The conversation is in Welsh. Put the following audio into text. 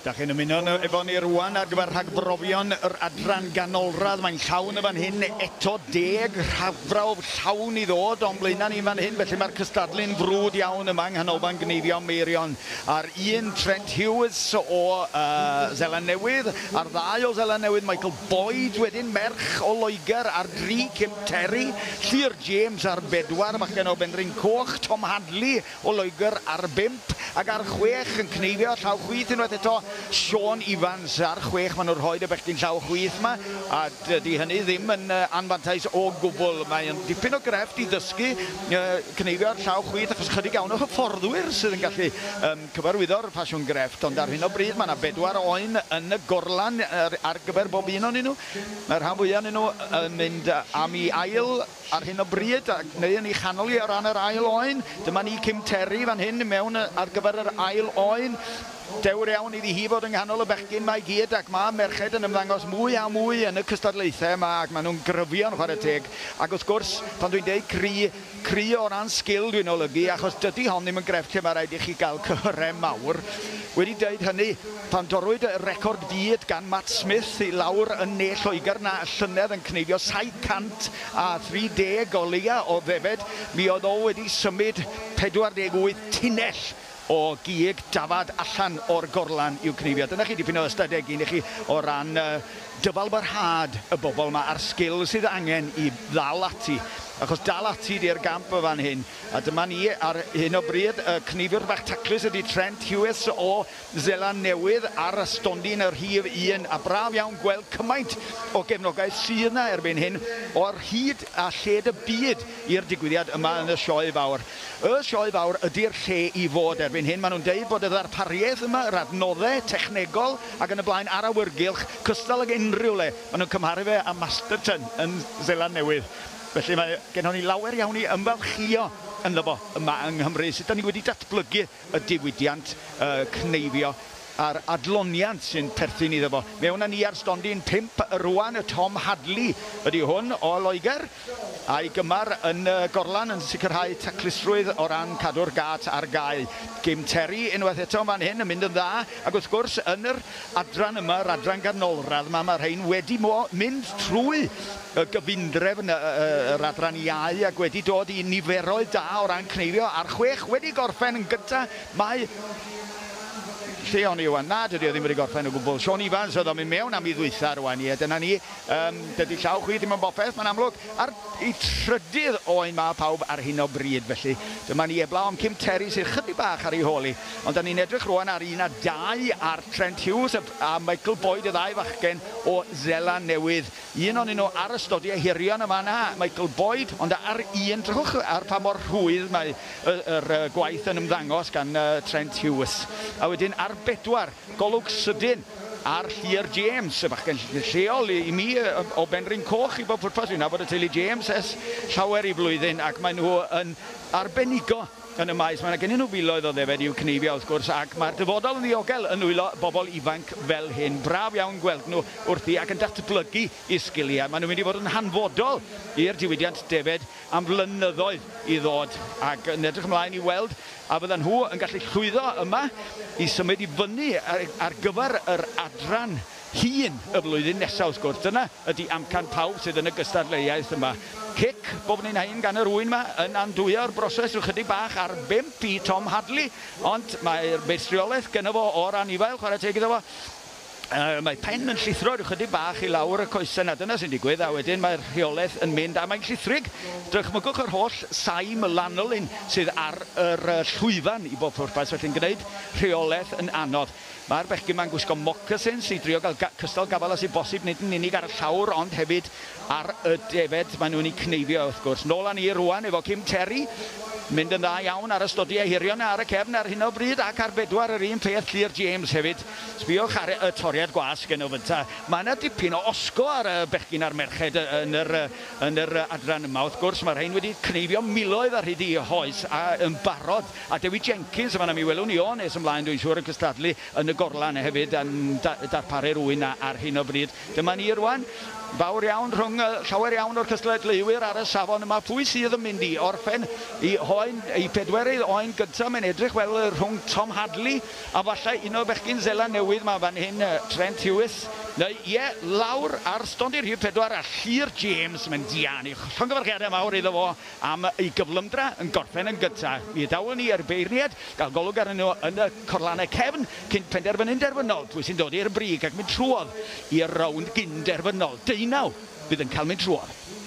Da chi'n ymuno efo ni rwan ar gyfer rhagbrofion yr adran ganolradd. Mae'n llawn y fan hyn eto 10 rhagfrawf llawn I ddod o'n blaena ni fan hyn. Felly mae'r cystadlu'n frwd iawn yma yng nghanolfan Gneifio Meirion. A'r un Trent Hughes o Seland Newydd, a'r ddau o Seland Newydd Michael Boyd, wedyn merch o Loegr ar 3 Kim Terry, Llyr James ar 4 bachgen o Benryn Coch, Tom Hadley o Loegr ar 5 ac ar 6 yn Cneifio llaw chwith unwaith eto Sean Evans ar 6 maen nhw'n rhoi y bechgyn llaw chwith yma a dydy hynny ddim yn anfantais o gwbl. Mae'n dipyn o grefft I ddysgu Cneifio ar llaw chwith achos chydig iawn o hyfforddwyr sydd yn gallu cyfarwyddo'r ffasiwn grefft, ond ar hyn o bryd mae yna 4 oen yn y gorlan ar gyfer bob un o'n nhw. Mae'r rhan fwyaf yn nhw yn mynd am I ail ar hyn o bryd, neu yn ei chanol I o ran yr ail oen. Dyma ni Kim Terry fan hyn mewn ar gyfer yr ail oen. Dewr iawn iddi hi fod yng nghanol y bechgyn mae gyd ac mae merched yn ymddangos mwy a mwy yn y cystadlaethau yma ac maen nhw'n gryfio'n chwarae teg. Ac wrth gwrs, pan dwi'n deud cri o ran sgil dwi'n olygu, achos dydy hon ddim yn grefft lle mae rhaid I chi gael cyhyrau mawr. Wedi dweud hynny, pan dorwyd y record byd gan Matt Smith I lawr yn ne Lloegr na llynedd yn Cneifio 730 o leia o ddefed, mi oedd o wedi symud 48 tunnell o gig dafad allan o'r gorlan i'w Cneifio. Dyna chi dipyn o ystadeg un I chi o ran dyfalbarhad y bobl yma a'r sgil sydd angen I ddal ati. Achos dal ati di'r gamp o fan hyn. A dyma ni ar hyn o bryd, cneifiwr bach taclus ydy Trent Hughes o Seland Newydd ar y stondin yr rhif 1. A braf iawn gweld cymaint o gefnogaeth sydd yna erbyn hyn o'r hyd a lled y byd i'r digwyddiad yma yn y sioe fawr. Y sioe fawr ydy'r lle I fod erbyn hyn. Maen nhw'n deud bod y ddarpariaeth yma, yr adnoddau technegol ac yn y blaen ar awyrgylch cystal ag unrhyw le. Maen nhw'n cymharu fe a Masterton yn Seland Newydd. Felly mae gennym ni lawer iawn I ymfalchio ynddo fo yma yng Nghymru. Sut da ni wedi datblygu y diwydiant Cneifio a'r adloniant sy'n perthyn iddo fo. Mewn â ni ar stondin 5 rwan, y Tom Hadley ydy hwn o Loegr. A'i gymar yn gorlan yn sicrhau taclusrwydd o ran cadw'r gat ar gael. Kim Terry unwaith eto fan hyn yn mynd yn dda. Ac wrth gwrs yn yr adran yma, yr adran ganolradd, mae'r rhain wedi mynd trwy y gyfundrefn yr adran iau ac wedi dod I niferoedd da o ran Cneifio. A'r 6 wedi gorffen yn gyntaf. Mae lle o'n I wan, na dydy o ddim wedi gorffen o gwbl. Sean Evans oedd o'n mynd mewn am I ddwytha rwan I. Dyna ni, dydy llaw chwith ddim yn bopeth, mae'n amlwg ar I trydydd oen mae pawb ar hyn o bryd felly. Dyma ni eblaw am Kim Terry sy'n chydig bach ar ei holi. Ond da ni'n edrych rwan ar 1 a 2 ar Trent Hughes a Michael Boyd y ddau fachgen o Seland Newydd. Un o'n nhw ar y stodiau hirion yma na, Michael Boyd, ond ar 1, drwch ar pa mor rhwydd mae yr gwaith yn ymddangos gan Trent Hughes. A wedyn ar 4, golwg sydyn ar Llyr James, y bachgen lleol I mi o Benryn Coch I bob pwrpas. Dwi'n nabod y teulu James ers llawer I flwyddyn ac maen nhw yn arbenigo yn y maes. Mae yna gennyn nhw filoedd o ddefed i'w Cneifio wrth gwrs ac mae'r dyfodol yn ddiogel yn wylo bobl ifanc fel hyn. Braf iawn gweld nhw wrthi ac yn datblygu I sgiliau. Maen nhw'n mynd I fod yn hanfodol i'r diwydiant defed am flynyddoedd I ddod ac yn edrych ymlaen I weld a fyddan nhw yn gallu llwyddo yma I symud I fyny ar gyfer yr adran hun y flwyddyn nesaf wrth gwrs. Dyna ydy amcan pawb sydd yn y gystadleuaeth yma. Cic bob ni'n hain gan yr wyn yma yn andwyo'r broses rhyw chydig bach ar 5 I Tom Hadley, ond mae'r meistriolaeth gyda fo o'r anifail, chwarae teg iddo fo. Mae pen yn llithro rhyw chydig bach I lawr y coesau na, dyna sy'n digwydd, a wedyn mae'r rheolaeth yn mynd a mae'n llithrig. Drychmygwch yr holl saim lanolin sydd ar yr llwyfan I bob pwrpas, felly'n gwneud rheolaeth yn anodd. Mae'r bechgyn ma'n gwisgo moccasins I drio gael cystal gafal as I bosib, nid yn unig ar y llawr, ond hefyd ar y defed maen nhw'n I Cneifio wrth gwrs. Nôl â ni rwan efo Kim Terry, mynd yn dda iawn ar y stodiau hirion ar y cefn ar hyn o bryd ac ar 4 yr un peth Llyr James hefyd. Sbiwch ar y toriad gwas gen o fynta. Mae yna dipyn o osgo ar y bechgyn a'r merched yn yr adran yma. Wrth gwrs mae'r rhain wedi Cneifio miloedd ar hyd I hoes a yn barod. A Dewi Jenkins yma na mi welwn ni o nes ymlaen dwi'n siŵr yn cystadlu yn y gorlan hefyd yn darparu rwy'n ar hyn o bryd. Dyma ni rwan fawr iawn rhwng llawer iawn o'r cystadleuwyr ar y safon yma. Pwy sydd yn mynd i orffen i pedwerydd oen gyntaf? Mae'n edrych fel rhwng Tom Hadley a falle un o bechgyn Zela newydd mae fan hyn, Trent Hughes. Ie, lawr ar stondio'r rhif 4 a Llyr James mae'n diannu. Llongyfarchiadau mawr iddo fo am ei gyflymdra yn gorffen yn gyntaf. Mi dawon ni ar beirniad, gael golwg arnyn nhw yn y corlannau cefn cyn penderfynu'n derfynol. Pwy sy'n dod i'r brig ac mynd trwodd i'r rownd gyn derfynol. 19 bydd yn cael mynd trwodd.